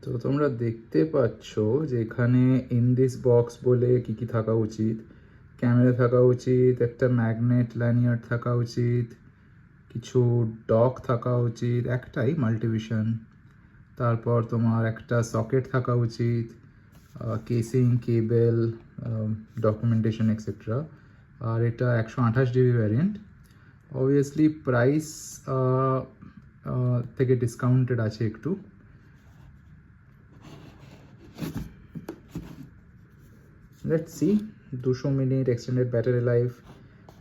তো তোমরা দেখতে পাচ্ছ যে এখানে ইন দিস বক্স বলে কি কি থাকা উচিত। ক্যামেরা থাকা উচিত, একটা ম্যাগনেট ল্যানিয়ার্ড থাকা উচিত, কিছু ডক থাকা উচিত, একটাই মাল্টিভিশন। তারপর তোমার একটা সকেট থাকা উচিত, কেসিং, কেবেল, ডকুমেন্টেশন এক্সেট্রা। আর এটা 128 জিবি ভ্যারিয়েন্ট। অবভিয়াসলি প্রাইস থেকে ডিসকাউন্টেড আছে একটু। Let's see 200 minute extended battery life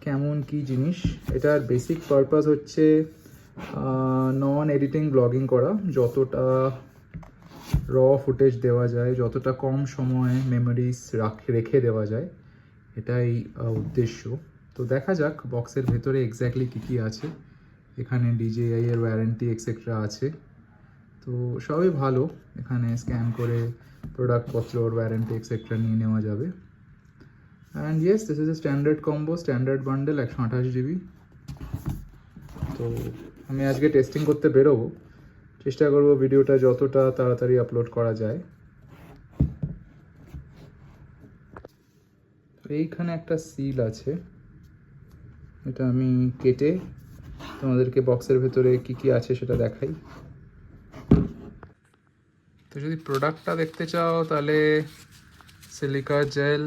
কেমন কি জিনিস। এটার বেসিক পারপাস হচ্ছে নন এডিটিং ব্লগিং করা, যতটা র ফুটেজ দেওয়া যায়, যতটা কম সময়ে মেমোরিজ রেখে দেওয়া যায়, এটাই উদ্দেশ্য। তো দেখা যাক বক্সের ভেতরে এক্স্যাক্টলি কী কী আছে। এখানে DJI এর ওয়ারেন্টি এক্সেট্রা আছে, তো সবই ভালো। এখানে স্ক্যান করে প্রোডাক্টপত্র, ওয়ারেন্টি এক্সেট্রা নিয়ে নেওয়া যাবে। And yes, this is a standard combo, standard bundle 128 GB. তো আমি আজকে টেস্টিং করতে বেরোবো, চেষ্টা করবো ভিডিওটা যতটা তাড়াতাড়ি আপলোড করা যায়। এইখানে একটা সিল আছে, এটা আমি কেটে তোমাদেরকে বক্সের ভেতরে কি কি আছে সেটা দেখাই। তো যদি প্রোডাক্টটা দেখতে চাও তাহলে সিলিকা জেল,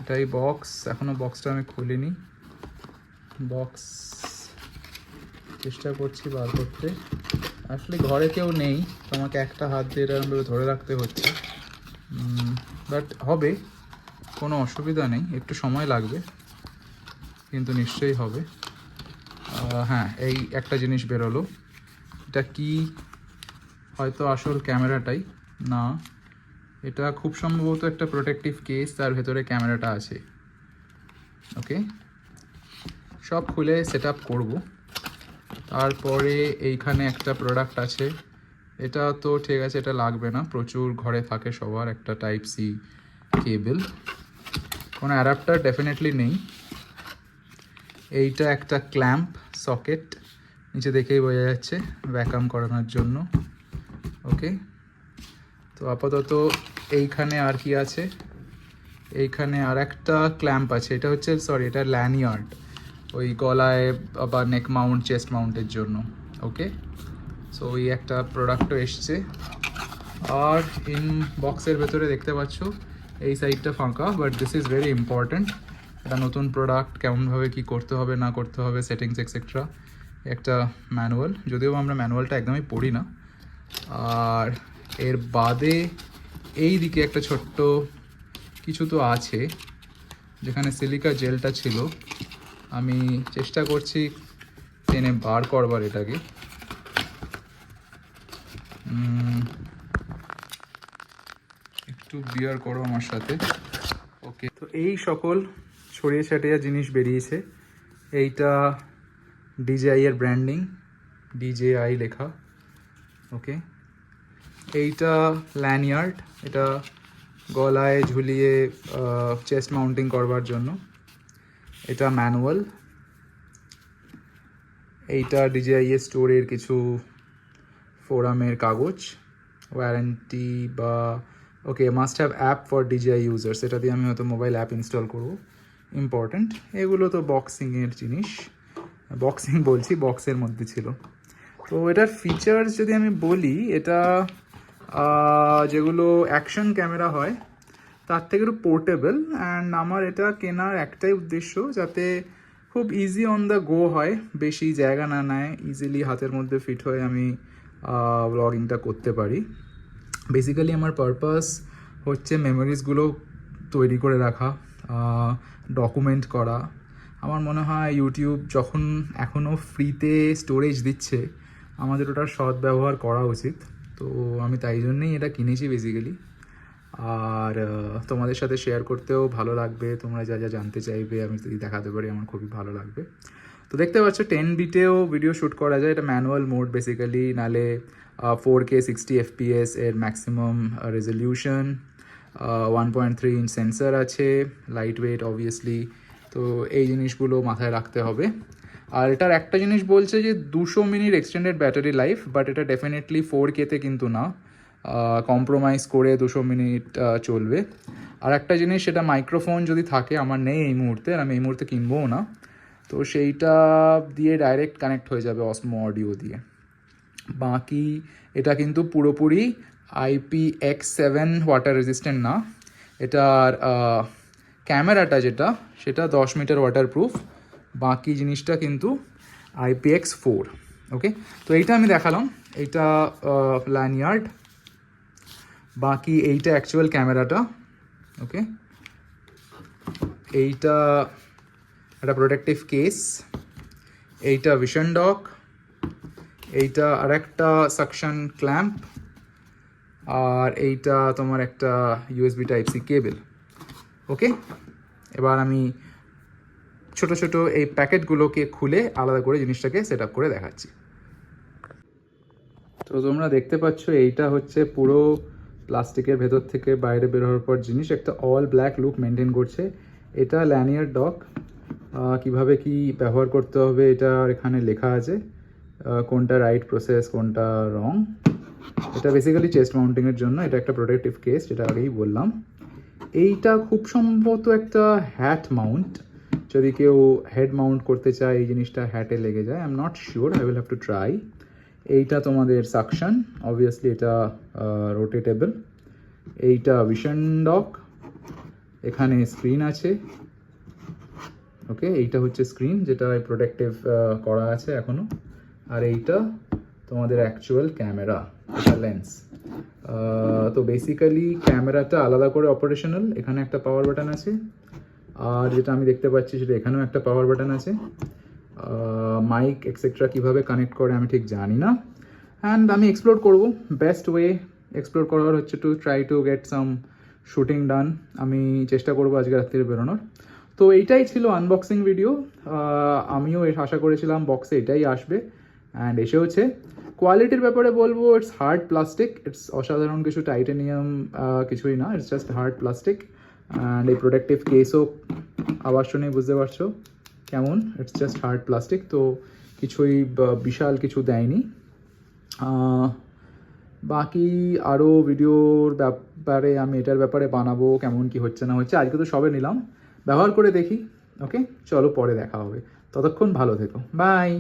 এটাই বক্স। এখনও বক্সটা আমি খুলিনি, বক্স চেষ্টা করছি বার করতে। আসলে ঘরে কেউ নেই, তোমাকে একটা হাত দিয়ে এরকম ধরে রাখতে হচ্ছে, বাট হবে, কোনো অসুবিধা নেই। একটু সময় লাগবে কিন্তু নিশ্চয়ই হবে। হ্যাঁ, এই একটা জিনিস বেরোলো, এটা কি, হয়তো আসল ক্যামেরাটাই না, এটা খুব সম্ভবত একটা প্রোটেক্টিভ কেস, তার ভেতরে ক্যামেরাটা আছে। ওকে, সব খুলে সেট আপ করবো। তারপরে এইখানে একটা প্রোডাক্ট আছে, এটা তো ঠিক আছে, এটা লাগবে না, প্রচুর ঘরে থাকে সবার একটা টাইপ সি কেবল, কোনো অ্যাডাপ্টার ডেফিনেটলি নেই। এইটা একটা ক্ল্যাম্প সকেট, নিচে দেখেই বোঝা যাচ্ছে, ভ্যাকাম করানোর জন্য। ওকে, তো আপাতত এইখানে আর কি আছে, এইখানে আর একটা ক্ল্যাম্প আছে, এটা হচ্ছে সরি, এটা ল্যানিয়ার্ড, ওই গলায় বা নেক মাউন্ট, চেস্ট মাউন্টের জন্য। ওকে, সো ওই একটা প্রোডাক্টও এসছে। আর ইন বক্সের ভেতরে দেখতে পাচ্ছ এই সাইডটা ফাঁকা, but this is very important. একটা নতুন প্রোডাক্ট, কেমনভাবে কি করতে হবে না করতে হবে, সেটিংস এক্সেট্রা, একটা ম্যানুয়াল, যদিও আমরা ম্যানুয়ালটা একদমই পড়ি না। আর এর বাদে এই দিকে একটা ছোট্ট কিছু তো আছে, যেখানে সিলিকা জেলটা ছিল, আমি চেষ্টা করছি টেনে বার করবার এটাকে। একটু বিয়ার করো আমার সাথে। ওকে, তো এই সকল ছড়িয়ে ছাটিয়ে জিনিস বেরিয়েছে। এইটা DJI এর ব্র্যান্ডিং, DJI লেখা। ওকে, এইটা ল্যানিয়ার্ড, এটা গলায় ঝুলিয়ে চেস্ট মাউন্টিং করবার জন্য। এটা ম্যানুয়াল। এইটা DJI এর স্টোরের কিছু ফোরামের কাগজ, ওয়ারেন্টি বা okay must have app for DJI users, এটা দিয়ে আমি হয়তো মোবাইল অ্যাপ ইনস্টল করবো, ইম্পর্ট্যান্ট। এগুলো তো বক্সিংয়ের জিনিস, বক্সিং বলছি, বক্সের মধ্যে ছিল। তো এটার ফিচার্স যদি আমি বলি, এটা যেগুলো অ্যাকশন ক্যামেরা হয় তার থেকে একটু পোর্টেবল। অ্যান্ড আমার এটা কেনার একটাই উদ্দেশ্য, যাতে খুব ইজি অন দ্য গো হয়, বেশি জায়গা না নেয়, ইজিলি হাতের মধ্যে ফিট হয়ে আমি ব্লগিংটা করতে পারি। বেসিক্যালি আমার পারপাস হচ্ছে মেমোরিজগুলো তৈরি করে রাখা, ডকুমেন্ট করা। আমার মনে হয় ইউটিউব যখন এখনও ফ্রিতে স্টোরেজ দিচ্ছে, আমাদের ওটার সদ্ব্যবহার করা উচিত। তো আমি তাই জন্যেই এটা কিনেছি বেসিক্যালি। আর তোমাদের সাথে শেয়ার করতেও ভালো লাগবে, তোমরা যা যা জানতে চাইবে আমি যদি দেখাতে পারি আমার খুবই ভালো লাগবে। তো দেখতে পাচ্ছ 10 বিটেও ভিডিও শ্যুট করা যায়, এটা ম্যানুয়াল মোড বেসিক্যালি, নালে 4K 60 FPS এর ম্যাক্সিমাম রেজলিউশন, 1.3 ইঞ্চ সেন্সার আছে, লাইট ওয়েট অবভিয়াসলি। তো এই জিনিসগুলো মাথায় রাখতে হবে। আর এটার একটা জিনিস বলছে যে 200 minute extended battery life, but এটা ডেফিনেটলি 4K তে কিন্তু না, কম্প্রোমাইজ করে 200 মিনিট চলবে। আর একটা জিনিস, সেটা মাইক্রোফোন যদি থাকে, আমার নেই এই মুহূর্তে, আর আমি এই মুহূর্তে কিনবও না, তো সেইটা দিয়ে ডাইরেক্ট কানেক্ট হয়ে যাবে অসমো অডিও দিয়ে। বাকি এটা কিন্তু পুরোপুরি IPX7 ওয়াটার রেজিস্ট্যান্ট না, এটার ক্যামেরাটা যেটা, সেটা 10 মিটার ওয়াটারপ্রুফ, বাকি জিনিসটা কিন্তু IPX4। ওকে, তো এইটা আমি দেখালাম, এইটা ল্যানিয়ার্ড, বাকি এইটা অ্যাকচুয়াল ক্যামেরাটা। ওকে, এইটা একটা প্রোটেক্টিভ কেস, এইটা ভিশন ডক, এইটা আর একটা সাকশন ক্ল্যাম্প, আর এইটা তোমার একটা USB Type-C কেবল। ওকে, এবার আমি ছোট ছোট এই প্যাকেটগুলোকে খুলে আলাদা করে জিনিসটাকে সেট আপ করে দেখাচ্ছি। তো তোমরা দেখতে পাচ্ছ, এইটা হচ্ছে পুরো প্লাস্টিকের ভেতর থেকে বাইরে বের হওয়ার পর জিনিস, একটা অল ব্ল্যাক লুক মেনটেন করছে। এটা ল্যানিয়ার ডক, কিভাবে কি ব্যবহার করতে হবে এটা এখানে লেখা আছে, কোনটা রাইট প্রসেস কোনটা রং। এটা বেসিক্যালি চেস্ট মাউন্টিংয়ের জন্য, এটা একটা প্রোটেক্টিভ কেস, যেটা আগেই বললাম। এইটা খুব সম্ভবত একটা হ্যাট মাউন্ট, যদি কেউ হেড মাউন্ট করতে চায় এই জিনিসটা হ্যাটে লেগে যায়, I am not sure, I will have to try. এইটা তোমাদের সাকশন, অবভিয়াসলি এটা রোটেটেবল। এইটা ভিশন ডক, এখানে স্ক্রিন আছে। ওকে, এইটা হচ্ছে স্ক্রিন যেটা প্রোটেক্টিভ করা আছে এখনো। আর এইটা তোমাদের অ্যাকচুয়াল ক্যামেরা, এটা লেন্স। তো বেসিক্যালি ক্যামেরাটা আলাদা করে অপারেশনাল, এখানে একটা পাওয়ার বাটন আছে, আর যেটা আমি দেখতে পাচ্ছি সেটা এখানেও একটা পাওয়ার বাটন আছে। মাইক এক্সেট্রা কীভাবে কানেক্ট করে আমি ঠিক জানি না, অ্যান্ড আমি এক্সপ্লোর করব। বেস্ট ওয়ে এক্সপ্লোর করার হচ্ছে to try to get some shooting done. আমি চেষ্টা করবো আজকে রাত্রিরে বেরোনোর। তো এইটাই ছিল আনবক্সিং ভিডিও। আমিও আশা করেছিলাম বক্সে এটাই আসবে, অ্যান্ড এসেওছে। কোয়ালিটির ব্যাপারে বলবো, ইটস হার্ড প্লাস্টিক, ইটস অসাধারণ কিছু টাইটেনিয়াম কিছুই না, it's just hard plastic. And এই প্রোটেক্টিভ কেসও আওয়াজ শুনেই বুঝতে পারছো কেমন, ইটস জাস্ট হার্ড প্লাস্টিক, তো কিছুই বিশাল কিছু দেয়নি। বাকি আরও ভিডিওর ব্যাপারে আমি এটার ব্যাপারে বানাবো, কেমন কি হচ্ছে না হচ্ছে। আজকে তো সবে নিলাম, ব্যবহার করে দেখি। ওকে, চলো পরে দেখা হবে, ততক্ষণ ভালো থেকো, বাই।